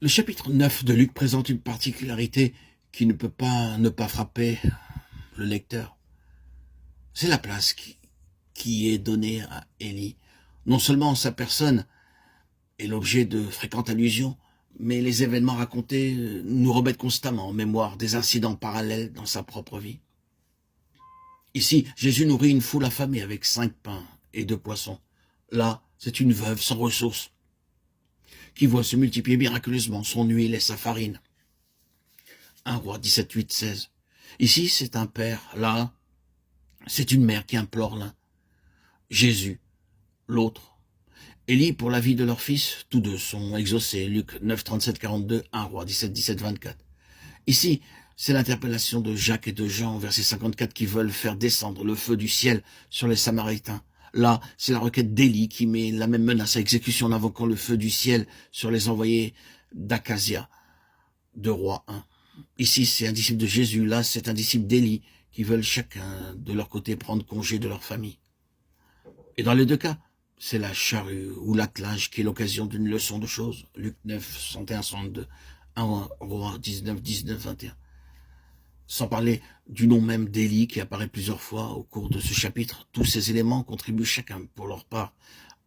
Le chapitre 9 de Luc présente une particularité qui ne peut pas ne pas frapper le lecteur. C'est la place qui est donnée à Élie. Non seulement sa personne est l'objet de fréquentes allusions, mais les événements racontés nous remettent constamment en mémoire des incidents parallèles dans sa propre vie. Ici, Jésus nourrit une foule affamée avec 5 pains et 2 poissons. Là, c'est une veuve sans ressources qui voit se multiplier miraculeusement son huile et sa farine. 1 Roi 17, 8, 16. Ici, c'est un père. Là, c'est une mère qui implore l'un. Jésus, l'autre. Élie pour la vie de leur fils, tous deux sont exaucés. Luc 9, 37, 42, 1 Roi 17, 17, 24. Ici, c'est l'interpellation de Jacques et de Jean, verset 54, qui veulent faire descendre le feu du ciel sur les Samaritains. Là, c'est la requête d'Élie qui met la même menace à exécution en invoquant le feu du ciel sur les envoyés d'Acasia, de Roi 1. Ici, c'est un disciple de Jésus. Là, c'est un disciple d'Élie qui veulent chacun de leur côté prendre congé de leur famille. Et dans les deux cas, c'est la charrue ou l'attelage qui est l'occasion d'une leçon de choses. Luc 9, 101, 102, 1 Roi 19, 19, 21. Sans parler du nom même d'Élie qui apparaît plusieurs fois au cours de ce chapitre. Tous ces éléments contribuent chacun pour leur part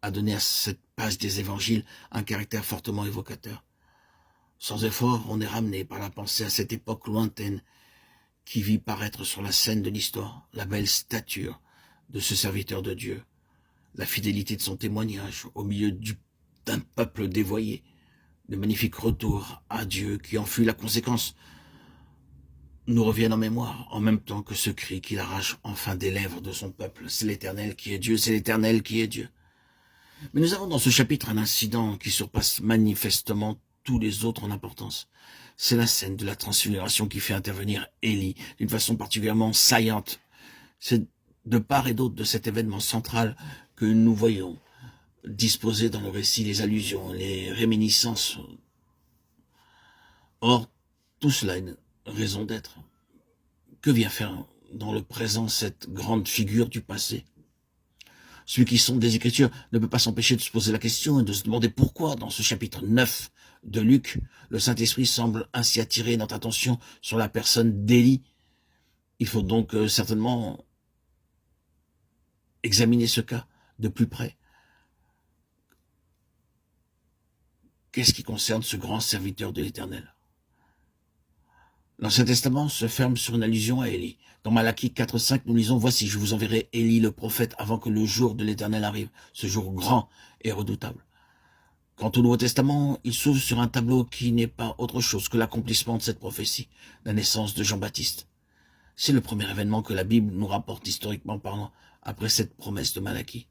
à donner à cette page des évangiles un caractère fortement évocateur. Sans effort, on est ramené par la pensée à cette époque lointaine qui vit paraître sur la scène de l'histoire la belle stature de ce serviteur de Dieu, la fidélité de son témoignage au milieu d'un peuple dévoyé, le magnifique retour à Dieu qui en fut la conséquence, nous reviennent en mémoire, en même temps que ce cri qu'il arrache enfin des lèvres de son peuple. C'est l'Éternel qui est Dieu, c'est l'Éternel qui est Dieu. Mais nous avons dans ce chapitre un incident qui surpasse manifestement tous les autres en importance. C'est la scène de la transfiguration qui fait intervenir Élie d'une façon particulièrement saillante. C'est de part et d'autre de cet événement central que nous voyons disposer dans le récit les allusions, les réminiscences. Or, tout cela a une raison d'être. Que vient faire dans le présent cette grande figure du passé? Celui qui sonde des Écritures ne peut pas s'empêcher de se poser la question et de se demander pourquoi, dans ce chapitre 9 de Luc, le Saint-Esprit semble ainsi attirer notre attention sur la personne d'Élie. Il faut donc certainement examiner ce cas de plus près. Qu'est-ce qui concerne ce grand serviteur de l'Éternel? L'Ancien Testament se ferme sur une allusion à Élie. Dans Malachie 4, 5, nous lisons « Voici, je vous enverrai Élie le prophète avant que le jour de l'Éternel arrive, ce jour grand et redoutable. » Quant au Nouveau Testament, il s'ouvre sur un tableau qui n'est pas autre chose que l'accomplissement de cette prophétie, la naissance de Jean-Baptiste. C'est le premier événement que la Bible nous rapporte historiquement parlant après cette promesse de Malachie.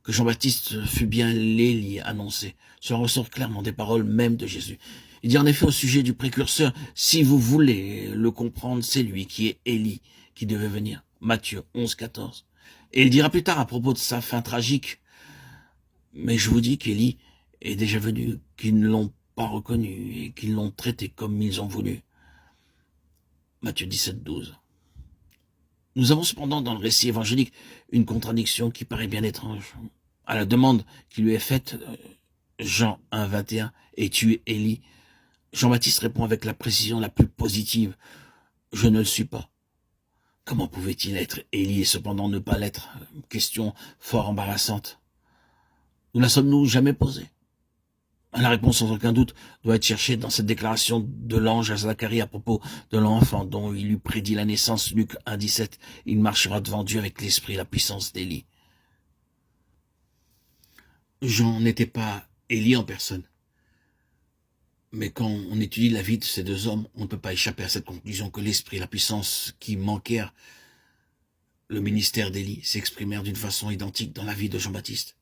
Que Jean-Baptiste fut bien l'Élie annoncé, cela ressort clairement des paroles même de Jésus. Il dit en effet au sujet du précurseur, si vous voulez le comprendre, c'est lui qui est Élie, qui devait venir. Matthieu 11, 14. Et il dira plus tard à propos de sa fin tragique, mais je vous dis qu'Élie est déjà venu, qu'ils ne l'ont pas reconnu et qu'ils l'ont traité comme ils ont voulu. Matthieu 17, 12. Nous avons cependant dans le récit évangélique une contradiction qui paraît bien étrange. À la demande qui lui est faite, Jean 1, 21, « Es-tu Élie ?» Jean-Baptiste répond avec la précision la plus positive, « Je ne le suis pas. » Comment pouvait-il être Élie et cependant ne pas l'être? Question fort embarrassante. Nous la sommes-nous jamais posée? La réponse sans aucun doute doit être cherchée dans cette déclaration de l'ange à Zacharie à propos de l'enfant dont il lui prédit la naissance, Luc 1, 17. Il marchera devant Dieu avec l'esprit et la puissance d'Élie. Jean n'était pas Élie en personne. Mais quand on étudie la vie de ces deux hommes, on ne peut pas échapper à cette conclusion que l'esprit et la puissance qui manquèrent le ministère d'Élie s'exprimèrent d'une façon identique dans la vie de Jean-Baptiste.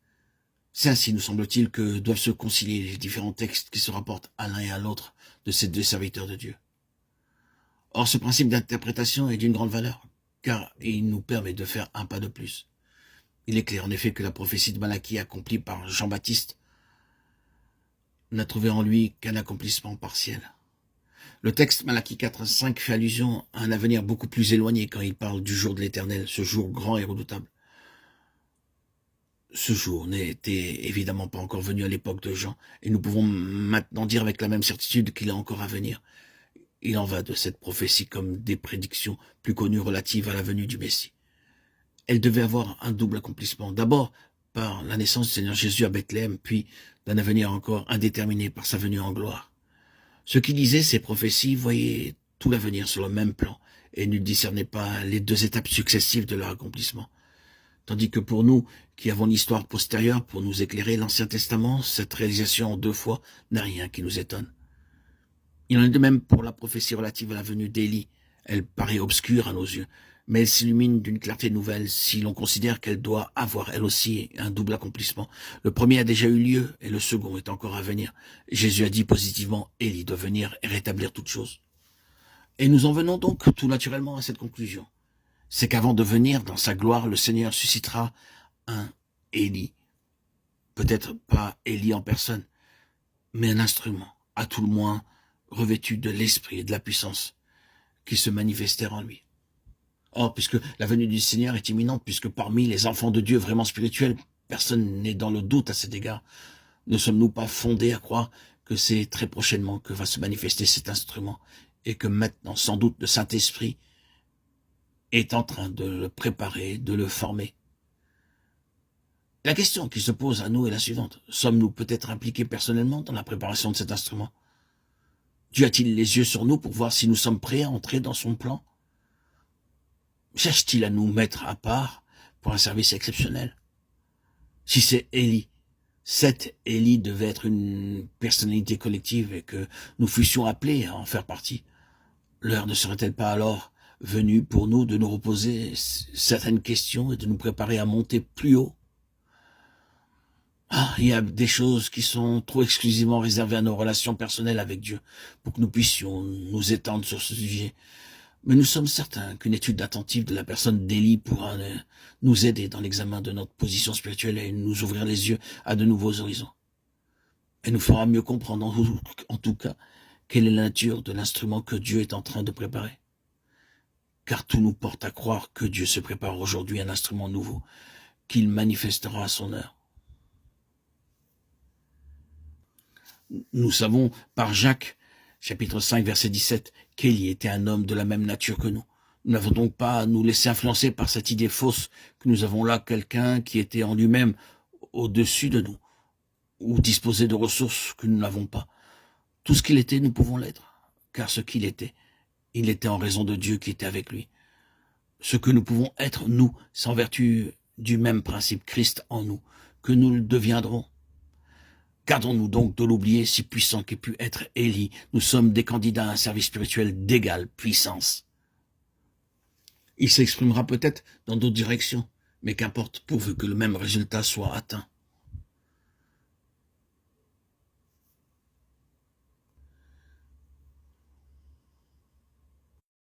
C'est ainsi, nous semble-t-il, que doivent se concilier les différents textes qui se rapportent à l'un et à l'autre de ces deux serviteurs de Dieu. Or, ce principe d'interprétation est d'une grande valeur, car il nous permet de faire un pas de plus. Il est clair en effet que la prophétie de Malachie accomplie par Jean-Baptiste n'a trouvé en lui qu'un accomplissement partiel. Le texte Malachie 4, 5 fait allusion à un avenir beaucoup plus éloigné quand il parle du jour de l'Éternel, ce jour grand et redoutable. Ce jour n'était évidemment pas encore venu à l'époque de Jean, et nous pouvons maintenant dire avec la même certitude qu'il est encore à venir. Il en va de cette prophétie comme des prédictions plus connues relatives à la venue du Messie. Elle devait avoir un double accomplissement. D'abord, par la naissance du Seigneur Jésus à Bethléem, puis d'un avenir encore indéterminé par sa venue en gloire. Ceux qui lisaient ces prophéties voyaient tout l'avenir sur le même plan et ne discernaient pas les deux étapes successives de leur accomplissement. Tandis que pour nous, qui avons l'histoire postérieure pour nous éclairer l'Ancien Testament, cette réalisation en 2 fois n'a rien qui nous étonne. Il en est de même pour la prophétie relative à la venue d'Élie. Elle paraît obscure à nos yeux, mais elle s'illumine d'une clarté nouvelle si l'on considère qu'elle doit avoir elle aussi un double accomplissement. Le premier a déjà eu lieu et le second est encore à venir. Jésus a dit positivement, Élie doit venir et rétablir toutes choses. Et nous en venons donc tout naturellement à cette conclusion. C'est qu'avant de venir dans sa gloire, le Seigneur suscitera un Élie. Peut-être pas Élie en personne, mais un instrument, à tout le moins revêtu de l'esprit et de la puissance qui se manifestèrent en lui. Or, puisque la venue du Seigneur est imminente, puisque parmi les enfants de Dieu vraiment spirituels, personne n'est dans le doute à cet égard, ne sommes-nous pas fondés à croire que c'est très prochainement que va se manifester cet instrument et que maintenant, sans doute, le Saint-Esprit est en train de le préparer, de le former. La question qui se pose à nous est la suivante. Sommes-nous peut-être impliqués personnellement dans la préparation de cet instrument? Dieu a-t-il les yeux sur nous pour voir si nous sommes prêts à entrer dans son plan? Cherche-t-il à nous mettre à part pour un service exceptionnel? Si c'est Élie, cette Élie devait être une personnalité collective et que nous fussions appelés à en faire partie, l'heure ne serait-elle pas alors venue pour nous de nous reposer certaines questions et de nous préparer à monter plus haut? Il y a des choses qui sont trop exclusivement réservées à nos relations personnelles avec Dieu pour que nous puissions nous étendre sur ce sujet. Mais nous sommes certains qu'une étude attentive de la personne d'Élie pourra nous aider dans l'examen de notre position spirituelle et nous ouvrir les yeux à de nouveaux horizons. Elle nous fera mieux comprendre, en tout cas, quelle est la nature de l'instrument que Dieu est en train de préparer. Car tout nous porte à croire que Dieu se prépare aujourd'hui un instrument nouveau, qu'il manifestera à son heure. Nous savons par Jacques, chapitre 5, verset 17, qu'Élie était un homme de la même nature que nous. Nous n'avons donc pas à nous laisser influencer par cette idée fausse que nous avons là quelqu'un qui était en lui-même au-dessus de nous, ou disposait de ressources que nous n'avons pas. Tout ce qu'il était, nous pouvons l'être, car ce qu'il était, il était en raison de Dieu qui était avec lui. Ce que nous pouvons être, nous, c'est en vertu du même principe Christ en nous, que nous le deviendrons. Gardons-nous donc de l'oublier, si puissant qu'ait pu être Élie. Nous sommes des candidats à un service spirituel d'égale puissance. Il s'exprimera peut-être dans d'autres directions, mais qu'importe, pourvu que le même résultat soit atteint.